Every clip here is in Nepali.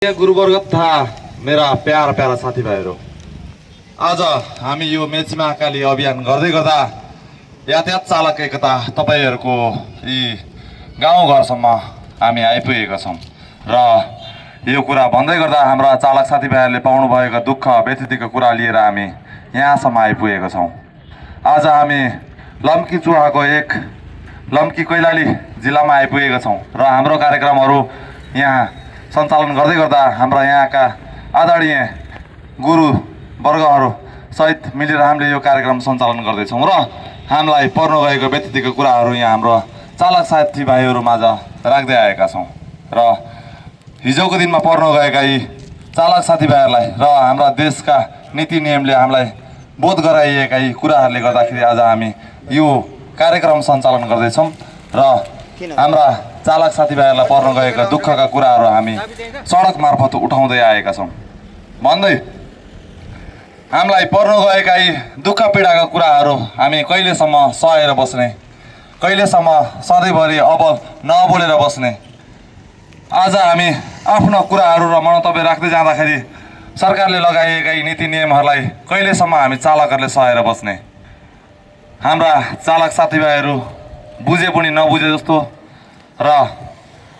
गुरुवर्ग तथा मेरा प्यारा प्यारा साथीभाइहरू, आज हामी यो मेची महाकाली अभियान गर्दै गर्दा यातायात चालक एकता तपाईहरुको यी गाउँघरसम्म हामी आइपुगेका छौं र यो कुरा भन्दै गर्दा हाम्रा चालक साथीभाइहरूले पाउनु भएका दुःख व्यथितिका कुरा लिएर हामी यहाँसम्म आइपुगेका छौं। आज हामी लम्की चुहाको एक लम्की कैलाली जिल्लामा आइपुगेका छौं र हाम्रो कार्यक्रमहरू यहाँ सञ्चालन गर्दै गर्दा हाम्रा यहाँका आदरणीय गुरु वर्गहरू सहित मिलेर हामीले यो कार्यक्रम सञ्चालन गर्दैछौँ र हामीलाई पर्न गएको व्यतिथिको कुराहरू यहाँ हाम्रो चालक साथीभाइहरू माझ राख्दै आएका छौँ र हिजोको दिनमा पर्न गएका यी चालक साथीभाइहरूलाई र हाम्रा देशका नीति नियमले हामीलाई बोध गराइएका यी कुराहरूले गर्दाखेरि आज हामी यो कार्यक्रम सञ्चालन गर्दैछौँ र हाम्रा चालक साथीभाइहरूलाई पर्न गएका दुःखका कुराहरू हामी सडक मार्फत उठाउँदै आएका छौँ भन्दै हामीलाई पर्न गएका यी दुःख पीडाका कुराहरू हामी कहिलेसम्म सहेर बस्ने, कहिलेसम्म सधैँभरि अब नबोलेर बस्ने। आज हामी आफ्नो कुराहरू र मनोतव्य राख्दै जाँदाखेरि सरकारले लगाइएका यी नीति नियमहरूलाई कहिलेसम्म हामी चालकहरूले सहेर बस्ने। हाम्रा चालक साथीभाइहरू बुझे पनि नबुझे जस्तो र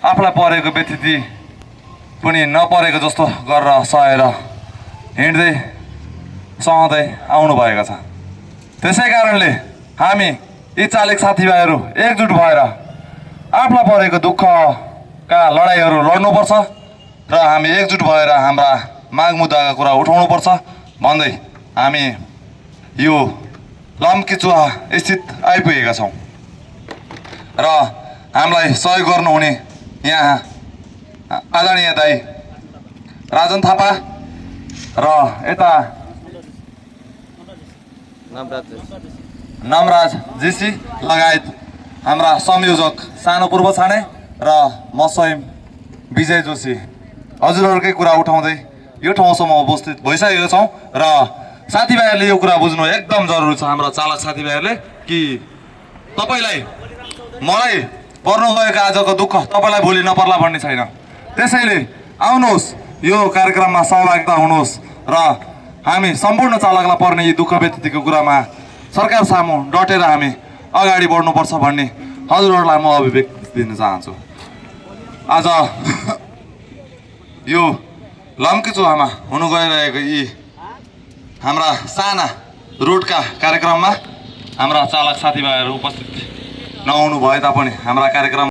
आफूलाई परेको व्यथिति पनि नपरेको जस्तो गरेर सहेर हिँड्दै सहँदै आउनुभएका छ। त्यसै कारणले हामी यी चालक साथीभाइहरू एकजुट भएर आफूलाई परेको दुःखका लडाइँहरू लड्नुपर्छ र हामी एकजुट भएर हाम्रा माग मुद्दाका कुरा उठाउनुपर्छ भन्दै हामी यो लम्की चुहा स्थित आइपुगेका छौँ र हामीलाई सहयोग गर्नुहुने यहाँ आदरणीय दाइ राजन थापा र यता नमराज जीसी लगायत हाम्रा संयोजक सानो पूर्व छाने र म स्वयं विजय जोशी हजुरहरूकै कुरा उठाउँदै यो ठाउँसम्म उपस्थित भइसकेका छौँ र साथीभाइहरूले यो कुरा बुझ्नु एकदम जरुरी छ। हाम्रा चालक साथीभाइहरूले कि तपाईलाई मलाई पर्न गएको आजको दुःख तपाईलाई भोलि नपर्ला भन्ने छैन। त्यसैले आउनुहोस्, यो कार्यक्रममा सहभागिता हुनुहोस् र हामी सम्पूर्ण चालकलाई पर्ने यी दुःख व्यतिथिको कुरामा सरकार सामु डटेर हामी अगाडि बढ्नुपर्छ भन्ने हजुरहरूलाई म अभिव्यक्ति दिन चाहन्छु। आज यो लम्की चुहामा हुनु गइरहेको यी हाम्रा साना रोडका कार्यक्रममा हाम्रा चालक साथीभाइहरू उपस्थित नहुनु भए तापनि हाम्रा कार्यक्रम